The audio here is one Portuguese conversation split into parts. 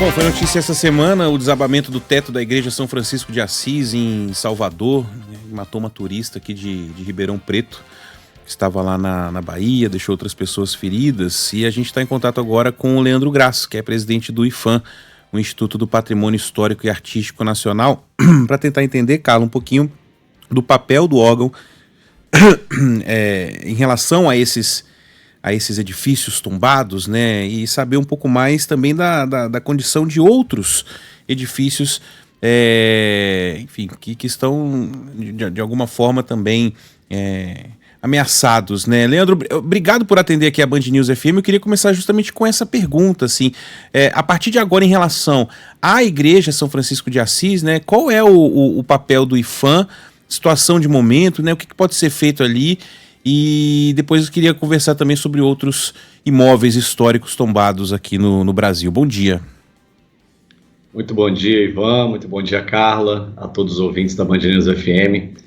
Bom, foi notícia essa semana o desabamento do teto da Igreja São Francisco de Assis, em Salvador. Matou uma turista aqui de Ribeirão Preto, que estava lá na Bahia, deixou outras pessoas feridas. E a gente está em contato agora com o Leandro Graça, que é presidente do IPHAN, o Instituto do Patrimônio Histórico e Artístico Nacional, para tentar entender, Carla, um pouquinho do papel do órgão em relação a esses edifícios tombados, né, e saber um pouco mais também da condição de outros edifícios, enfim, que estão de alguma forma também ameaçados, né. Leandro, obrigado por atender aqui a Band News FM. Eu queria começar justamente com essa pergunta, assim, a partir de agora, em relação à Igreja São Francisco de Assis, né, qual é o papel do IPHAN, situação de momento, né, o que pode ser feito ali? E depois eu queria conversar também sobre outros imóveis históricos tombados aqui no Brasil. Bom dia. Muito bom dia, Ivan. Muito bom dia, Carla, a todos os ouvintes da Band News FM.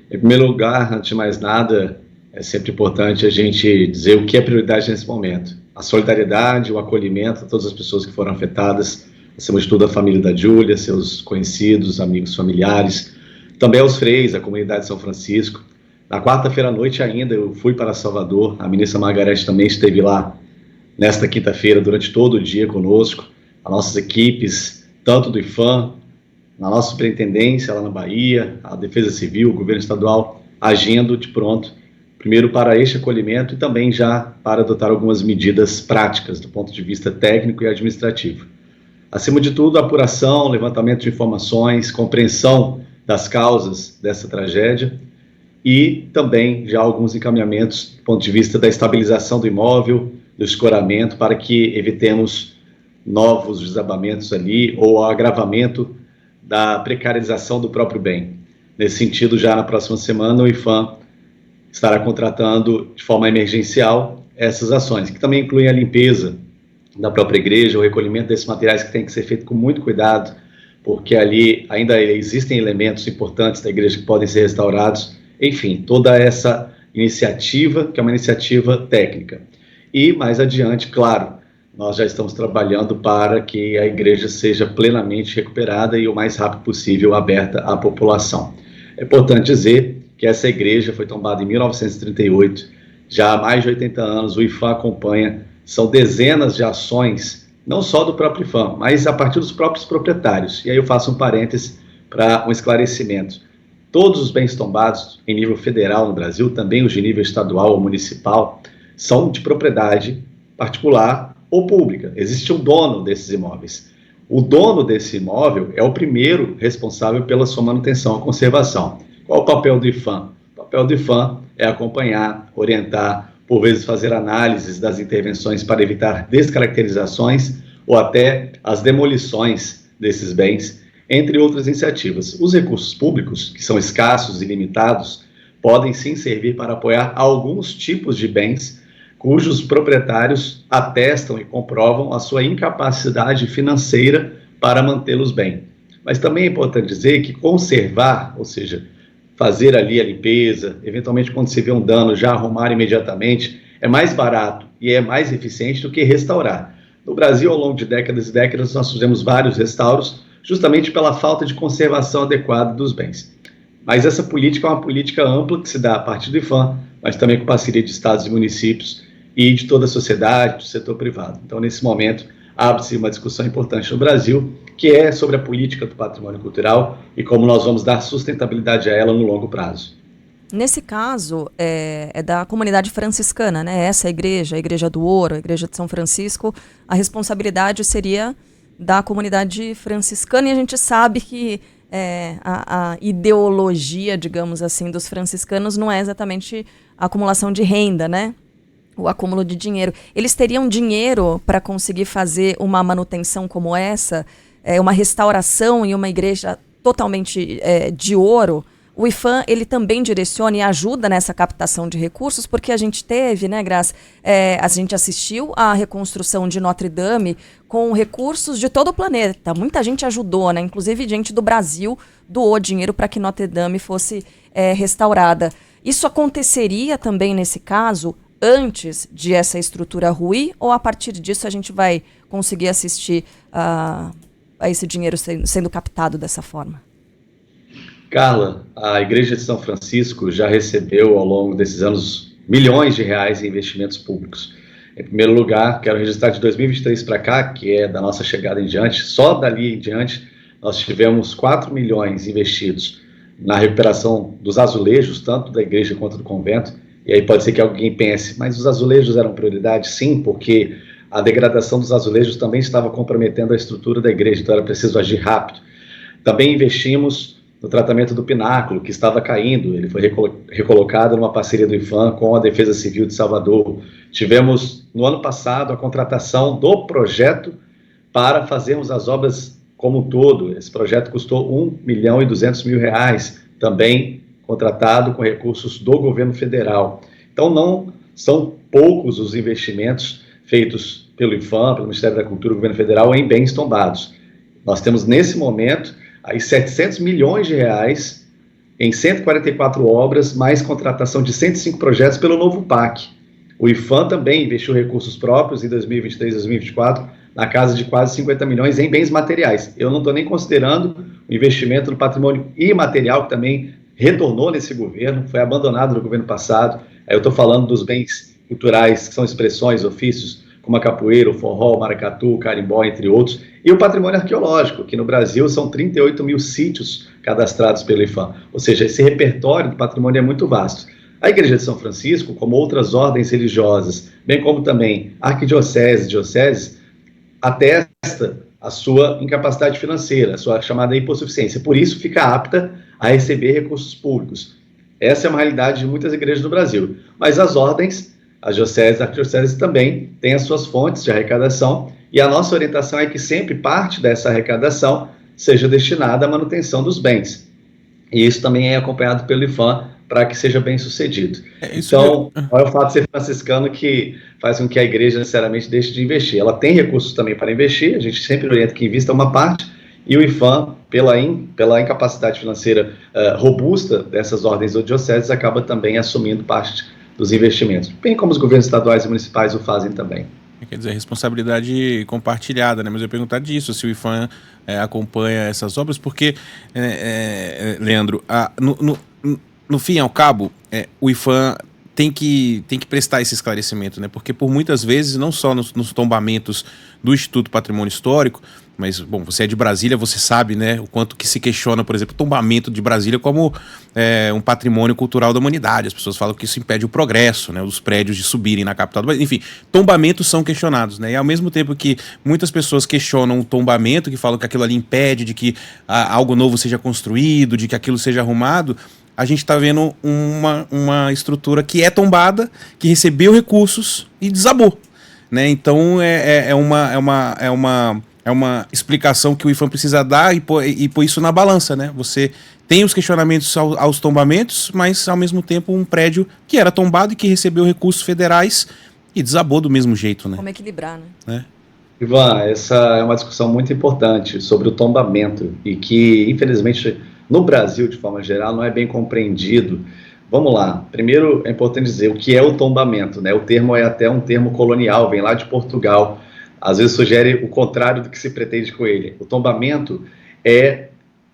Em primeiro lugar, antes de mais nada, é sempre importante a gente dizer o que é prioridade nesse momento. A solidariedade, o acolhimento a todas as pessoas que foram afetadas, acima de tudo a família da Júlia, seus conhecidos, amigos, familiares, também aos freis, a comunidade de São Francisco. Na quarta-feira à noite ainda, eu fui para Salvador, a ministra Margarete também esteve lá nesta quinta-feira, durante todo o dia conosco, as nossas equipes, tanto do IPHAN, na nossa superintendência lá na Bahia, a Defesa Civil, o governo estadual, agindo de pronto, primeiro para este acolhimento e também já para adotar algumas medidas práticas do ponto de vista técnico e administrativo. Acima de tudo, apuração, levantamento de informações, compreensão das causas dessa tragédia, e também já alguns encaminhamentos do ponto de vista da estabilização do imóvel, do escoramento, para que evitemos novos desabamentos ali ou agravamento da precarização do próprio bem. Nesse sentido, já na próxima semana, o IPHAN estará contratando de forma emergencial essas ações, que também incluem a limpeza da própria igreja, o recolhimento desses materiais que tem que ser feito com muito cuidado, porque ali ainda existem elementos importantes da igreja que podem ser restaurados. Enfim, toda essa iniciativa, que é uma iniciativa técnica. E, mais adiante, claro, nós já estamos trabalhando para que a igreja seja plenamente recuperada e o mais rápido possível aberta à população. É importante dizer que essa igreja foi tombada em 1938, já há mais de 80 anos, o IPHAN acompanha, são dezenas de ações, não só do próprio IPHAN, mas a partir dos próprios proprietários. E aí eu faço um parêntese para um esclarecimento. Todos os bens tombados em nível federal no Brasil, também os de nível estadual ou municipal, são de propriedade particular ou pública. Existe um dono desses imóveis. O dono desse imóvel é o primeiro responsável pela sua manutenção e conservação. Qual o papel do IPHAN? O papel do IPHAN é acompanhar, orientar, por vezes fazer análises das intervenções para evitar descaracterizações ou até as demolições desses bens, entre outras iniciativas. Os recursos públicos, que são escassos e limitados, podem sim servir para apoiar alguns tipos de bens cujos proprietários atestam e comprovam a sua incapacidade financeira para mantê-los bem. Mas também é importante dizer que conservar, ou seja, fazer ali a limpeza, eventualmente quando se vê um dano, já arrumar imediatamente, é mais barato e é mais eficiente do que restaurar. No Brasil, ao longo de décadas e décadas, nós fizemos vários restauros, justamente pela falta de conservação adequada dos bens. Mas essa política é uma política ampla que se dá a partir do IPHAN, mas também com parceria de estados e municípios e de toda a sociedade, do setor privado. Então, nesse momento, abre-se uma discussão importante no Brasil, que é sobre a política do patrimônio cultural e como nós vamos dar sustentabilidade a ela no longo prazo. Nesse caso, é da comunidade franciscana, né? Essa igreja, a Igreja do Ouro, a Igreja de São Francisco, a responsabilidade seria da comunidade franciscana, e a gente sabe que a ideologia, digamos assim, dos franciscanos não é exatamente a acumulação de renda, né? O acúmulo de dinheiro. Eles teriam dinheiro para conseguir fazer uma manutenção como essa, uma restauração em uma igreja totalmente de ouro? O IPHAN, ele também direciona e ajuda nessa captação de recursos, porque a gente teve, né, Graça, a gente assistiu à reconstrução de Notre Dame com recursos de todo o planeta. Muita gente ajudou, né, inclusive gente do Brasil doou dinheiro para que Notre Dame fosse restaurada. Isso aconteceria também nesse caso? antes de essa estrutura ruir, ou a partir disso a gente vai conseguir assistir a esse dinheiro sendo captado dessa forma? Carla, a Igreja de São Francisco já recebeu ao longo desses anos milhões de reais em investimentos públicos. Em primeiro lugar, quero registrar de 2023 para cá, que é da nossa chegada em diante, só dali em diante, nós tivemos 4 milhões investidos na recuperação dos azulejos, tanto da igreja quanto do convento. E aí pode ser que alguém pense, mas os azulejos eram prioridade? Sim, porque a degradação dos azulejos também estava comprometendo a estrutura da igreja, então era preciso agir rápido. Também investimos no tratamento do pináculo, que estava caindo. Ele foi recolocado numa parceria do IPHAN com a Defesa Civil de Salvador. Tivemos, no ano passado, a contratação do projeto para fazermos as obras como um todo. Esse projeto custou R$1.200.000, também contratado com recursos do governo federal. Então, não são poucos os investimentos feitos pelo IPHAN, pelo Ministério da Cultura, governo federal, em bens tombados. Nós temos, nesse momento, aí 700 milhões de reais em 144 obras, mais contratação de 105 projetos pelo novo PAC. O IPHAN também investiu recursos próprios em 2023 e 2024, na casa de quase 50 milhões em bens materiais. Eu não estou nem considerando o investimento no patrimônio imaterial, que também retornou nesse governo, foi abandonado no governo passado. Aí eu estou falando dos bens culturais, que são expressões, ofícios, como a capoeira, o forró, o maracatu, o carimbó, entre outros, e o patrimônio arqueológico, que no Brasil são 38 mil sítios cadastrados pelo IPHAN, ou seja, esse repertório do patrimônio é muito vasto. A Igreja de São Francisco, como outras ordens religiosas, bem como também arquidioceses, dioceses, atesta a sua incapacidade financeira, a sua chamada hipossuficiência, por isso fica apta a receber recursos públicos. Essa é uma realidade de muitas igrejas do Brasil, mas as ordens, as dioceses, arquidioceses também têm as suas fontes de arrecadação, e a nossa orientação é que sempre parte dessa arrecadação seja destinada à manutenção dos bens. E isso também é acompanhado pelo IPHAN para que seja bem sucedido. Então, não é o fato de ser franciscano que faz com que a igreja necessariamente deixe de investir. Ela tem recursos também para investir, a gente sempre orienta que invista uma parte, e o IPHAN, pela incapacidade financeira robusta dessas ordens ou dioceses, acaba também assumindo parte dos investimentos, bem como os governos estaduais e municipais o fazem também. Quer dizer, responsabilidade compartilhada, né? Mas eu ia perguntar disso, se o IPHAN acompanha essas obras, porque, Leandro, no fim e ao cabo, o IPHAN tem que prestar esse esclarecimento, né? Porque por muitas vezes, não só nos tombamentos do Instituto Patrimônio Histórico, mas, bom, você é de Brasília, você sabe, né, o quanto que se questiona, por exemplo, o tombamento de Brasília como um patrimônio cultural da humanidade. As pessoas falam que isso impede o progresso, né, os prédios de subirem na capital do Brasil. Enfim, tombamentos são questionados, né, e ao mesmo tempo que muitas pessoas questionam o tombamento, que falam que aquilo ali impede de que algo novo seja construído, de que aquilo seja arrumado, a gente está vendo uma estrutura que é tombada, que recebeu recursos e desabou, né? Então é uma explicação que o IPHAN precisa dar e pôr isso na balança, né? Você tem os questionamentos aos tombamentos, mas ao mesmo tempo um prédio que era tombado e que recebeu recursos federais e desabou do mesmo jeito, né? Como equilibrar, né? Ivan, essa é uma discussão muito importante sobre o tombamento e que, infelizmente, no Brasil, de forma geral, não é bem compreendido. Vamos lá. Primeiro, é importante dizer o que é o tombamento, né? O termo é até um termo colonial, vem lá de Portugal. Às vezes sugere o contrário do que se pretende com ele. O tombamento é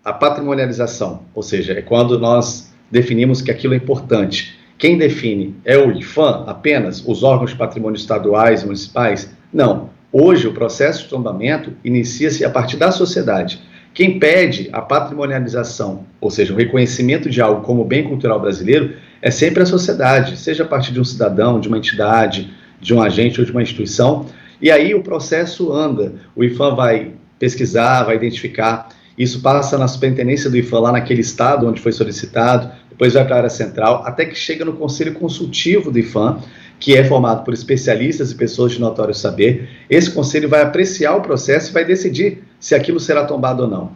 a patrimonialização, ou seja, é quando nós definimos que aquilo é importante. Quem define é o IPHAN apenas? Os órgãos de patrimônio estaduais e municipais? Não. Hoje, o processo de tombamento inicia-se a partir da sociedade. Quem pede a patrimonialização, ou seja, o reconhecimento de algo como bem cultural brasileiro, é sempre a sociedade, seja a partir de um cidadão, de uma entidade, de um agente ou de uma instituição. E aí o processo anda. O IPHAN vai pesquisar, vai identificar. Isso passa na superintendência do IPHAN, lá naquele estado onde foi solicitado, depois vai para a área central, até que chega no conselho consultivo do IPHAN, que é formado por especialistas e pessoas de notório saber. Esse conselho vai apreciar o processo e vai decidir se aquilo será tombado ou não.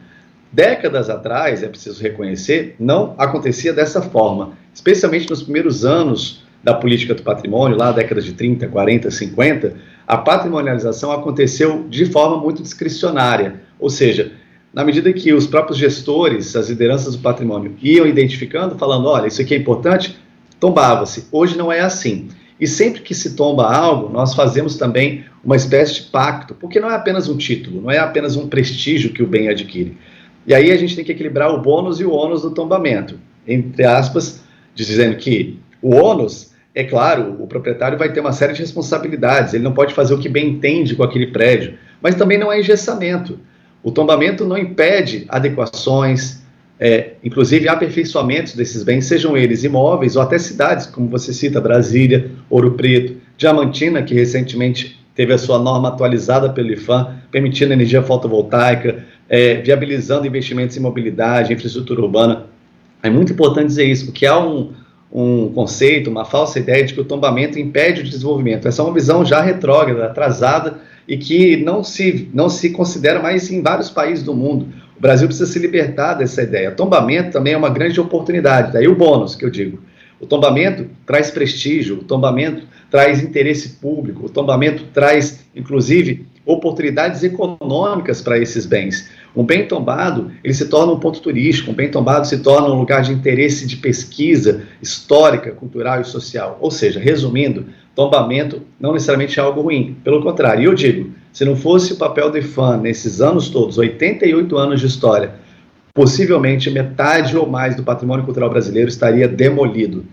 Décadas atrás, é preciso reconhecer, não acontecia dessa forma, especialmente nos primeiros anos da política do patrimônio, lá décadas de 30, 40, 50, a patrimonialização aconteceu de forma muito discricionária, ou seja, na medida que os próprios gestores, as lideranças do patrimônio iam identificando, falando, olha, isso aqui é importante, tombava-se. Hoje não é assim. E sempre que se tomba algo, nós fazemos também uma espécie de pacto, porque não é apenas um título, não é apenas um prestígio que o bem adquire. E aí a gente tem que equilibrar o bônus e o ônus do tombamento, entre aspas, dizendo que o ônus, é claro, o proprietário vai ter uma série de responsabilidades, ele não pode fazer o que bem entende com aquele prédio, mas também não é engessamento. O tombamento não impede adequações, inclusive aperfeiçoamentos desses bens, sejam eles imóveis ou até cidades, como você cita, Brasília, Ouro Preto, Diamantina, que recentemente teve a sua norma atualizada pelo IPHAN, permitindo energia fotovoltaica, viabilizando investimentos em mobilidade, infraestrutura urbana. É muito importante dizer isso, porque há um conceito, uma falsa ideia de que o tombamento impede o desenvolvimento. Essa é uma visão já retrógrada, atrasada, e que não se considera mais em vários países do mundo. O Brasil precisa se libertar dessa ideia. O tombamento também é uma grande oportunidade, daí o bônus que eu digo. O tombamento traz prestígio, o tombamento traz interesse público, o tombamento traz, inclusive, oportunidades econômicas para esses bens. Um bem tombado, ele se torna um ponto turístico, um bem tombado se torna um lugar de interesse de pesquisa histórica, cultural e social. Ou seja, resumindo, tombamento não necessariamente é algo ruim, pelo contrário. E eu digo, se não fosse o papel do IPHAN nesses anos todos, 88 anos de história, possivelmente metade ou mais do patrimônio cultural brasileiro estaria demolido,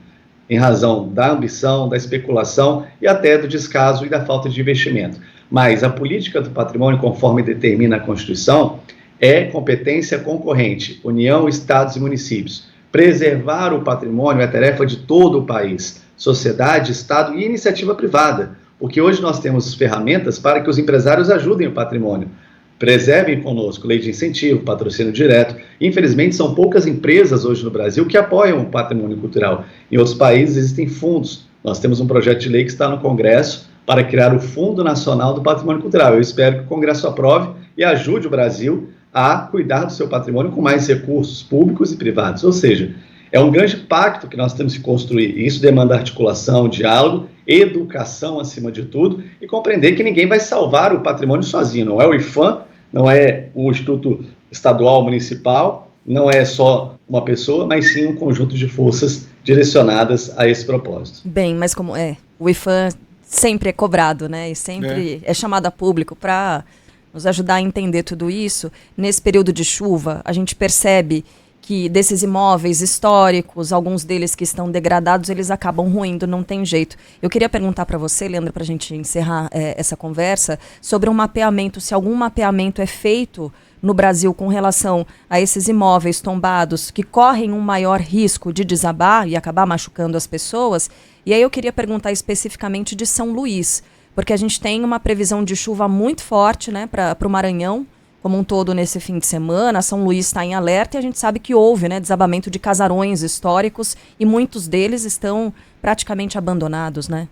em razão da ambição, da especulação e até do descaso e da falta de investimento. Mas a política do patrimônio, conforme determina a Constituição, é competência concorrente, União, Estados e municípios. Preservar o patrimônio é tarefa de todo o país, sociedade, Estado e iniciativa privada, porque hoje nós temos ferramentas para que os empresários ajudem o patrimônio. Preservem conosco, lei de incentivo, patrocínio direto. Infelizmente, são poucas empresas hoje no Brasil que apoiam o patrimônio cultural. Em outros países existem fundos. Nós temos um projeto de lei que está no Congresso para criar o Fundo Nacional do Patrimônio Cultural. Eu espero que o Congresso aprove e ajude o Brasil a cuidar do seu patrimônio com mais recursos públicos e privados. Ou seja, é um grande pacto que nós temos que construir. Isso demanda articulação, diálogo, educação acima de tudo e compreender que ninguém vai salvar o patrimônio sozinho. Não é o IPHAN, não é o Instituto Estadual Municipal, não é só uma pessoa, mas sim um conjunto de forças direcionadas a esse propósito. Bem, mas como o IPHAN sempre é cobrado, né? E sempre é chamado a público para nos ajudar a entender tudo isso. Nesse período de chuva, a gente percebe que desses imóveis históricos, alguns deles que estão degradados, eles acabam ruindo, não tem jeito. Eu queria perguntar para você, Leandro, para a gente encerrar essa conversa, sobre um mapeamento, se algum mapeamento é feito no Brasil com relação a esses imóveis tombados que correm um maior risco de desabar e acabar machucando as pessoas. E aí eu queria perguntar especificamente de São Luís, porque a gente tem uma previsão de chuva muito forte, né, para o Maranhão, como um todo nesse fim de semana. São Luís está em alerta e a gente sabe que houve, né, desabamento de casarões históricos e muitos deles estão praticamente abandonados, né?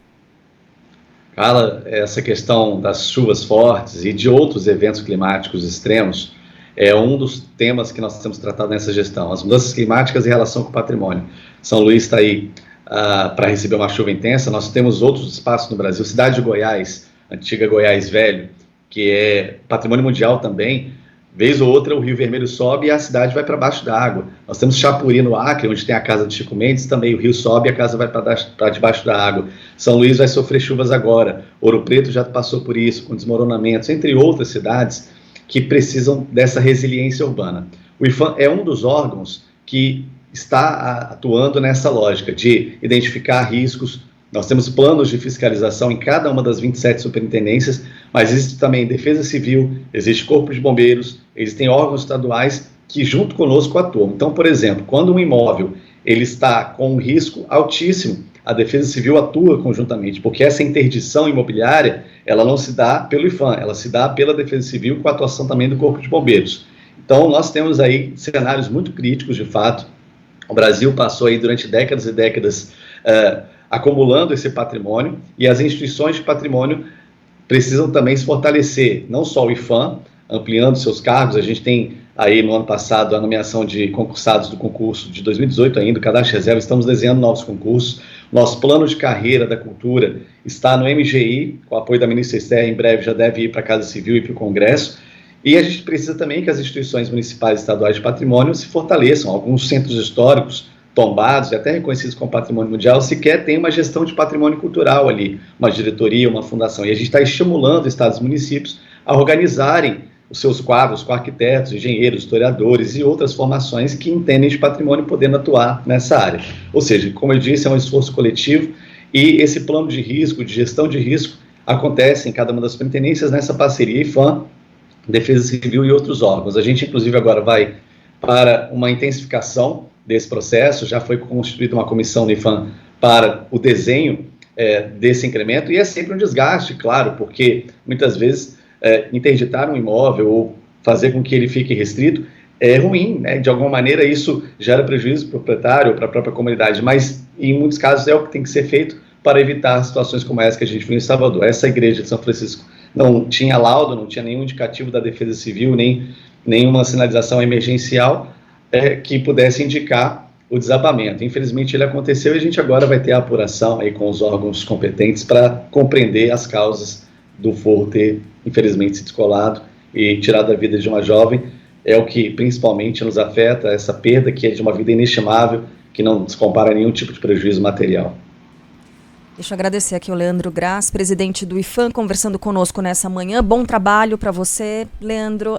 Carla, essa questão das chuvas fortes e de outros eventos climáticos extremos é um dos temas que nós temos tratado nessa gestão, as mudanças climáticas em relação com o patrimônio. São Luís está aí para receber uma chuva intensa. Nós temos outros espaços no Brasil, cidade de Goiás, antiga Goiás Velho, que é patrimônio mundial também. Vez ou outra o Rio Vermelho sobe e a cidade vai para baixo da água. Nós temos Chapuri, no Acre, onde tem a casa de Chico Mendes, também o rio sobe e a casa vai para debaixo da água. São Luís vai sofrer chuvas agora. Ouro Preto já passou por isso, com desmoronamentos, entre outras cidades que precisam dessa resiliência urbana. O IPHAN é um dos órgãos que está atuando nessa lógica de identificar riscos. Nós temos planos de fiscalização em cada uma das 27 superintendências, mas existe também Defesa Civil, existe Corpo de Bombeiros, existem órgãos estaduais que junto conosco atuam. Então, por exemplo, quando um imóvel ele está com um risco altíssimo, a Defesa Civil atua conjuntamente, porque essa interdição imobiliária, ela não se dá pelo IPHAN, ela se dá pela Defesa Civil com a atuação também do Corpo de Bombeiros. Então, nós temos aí cenários muito críticos, de fato. O Brasil passou aí durante décadas e décadas acumulando esse patrimônio, e as instituições de patrimônio precisam também se fortalecer, não só o IPHAN, ampliando seus cargos. A gente tem aí no ano passado a nomeação de concursados do concurso de 2018 ainda, o cadastro de reserva, estamos desenhando novos concursos. Nosso plano de carreira da cultura está no MGI, com o apoio da ministra Esther, em breve já deve ir para a Casa Civil e para o Congresso. E a gente precisa também que as instituições municipais e estaduais de patrimônio se fortaleçam. Alguns centros históricos tombados e até reconhecidos como patrimônio mundial, sequer tem uma gestão de patrimônio cultural ali, uma diretoria, uma fundação. E a gente está estimulando estados e municípios a organizarem os seus quadros com arquitetos, engenheiros, historiadores e outras formações que entendem de patrimônio podendo atuar nessa área. Ou seja, como eu disse, é um esforço coletivo e esse plano de risco, de gestão de risco, acontece em cada uma das superintendências nessa parceria IPHAN, Defesa Civil e outros órgãos. A gente, inclusive, agora vai para uma intensificação desse processo, já foi constituída uma comissão do IPHAN para o desenho desse incremento, e é sempre um desgaste, claro, porque muitas vezes interditar um imóvel ou fazer com que ele fique restrito é ruim, né? De alguma maneira isso gera prejuízo para o proprietário ou para a própria comunidade, mas em muitos casos é o que tem que ser feito para evitar situações como essa que a gente viu em Salvador. Essa igreja de São Francisco não tinha laudo, não tinha nenhum indicativo da Defesa Civil, nem nenhuma sinalização emergencial que pudesse indicar o desabamento. Infelizmente ele aconteceu e a gente agora vai ter a apuração aí com os órgãos competentes para compreender as causas do forro ter, infelizmente, se descolado e tirado a vida de uma jovem. É o que principalmente nos afeta, essa perda que é de uma vida inestimável, que não se compara a nenhum tipo de prejuízo material. Deixa eu agradecer aqui o Leandro Graz, presidente do IPHAN, conversando conosco nessa manhã. Bom trabalho para você, Leandro.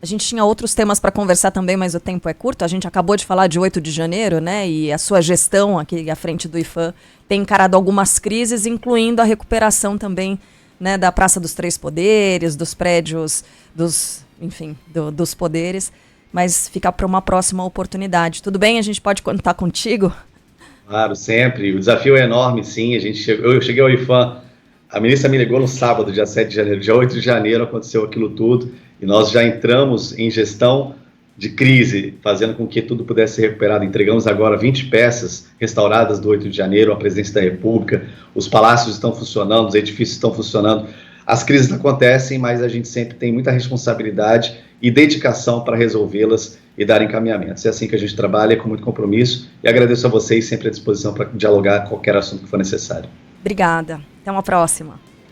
A gente tinha outros temas para conversar também, mas o tempo é curto. A gente acabou de falar de 8 de janeiro, né? E a sua gestão aqui à frente do IPHAN tem encarado algumas crises, incluindo a recuperação também, né, da Praça dos Três Poderes, dos prédios, dos poderes. Mas fica para uma próxima oportunidade. Tudo bem? A gente pode contar contigo? Claro, sempre. O desafio é enorme, sim. Eu cheguei ao IPHAN, a ministra me ligou no sábado, dia 7 de janeiro. Dia 8 de janeiro aconteceu aquilo tudo e nós já entramos em gestão de crise, fazendo com que tudo pudesse ser recuperado. Entregamos agora 20 peças restauradas do 8 de janeiro à presidência da República. Os palácios estão funcionando, os edifícios estão funcionando. As crises acontecem, mas a gente sempre tem muita responsabilidade e dedicação para resolvê-las e dar encaminhamentos. É assim que a gente trabalha, com muito compromisso, e agradeço a vocês, sempre à disposição para dialogar qualquer assunto que for necessário. Obrigada. Até uma próxima.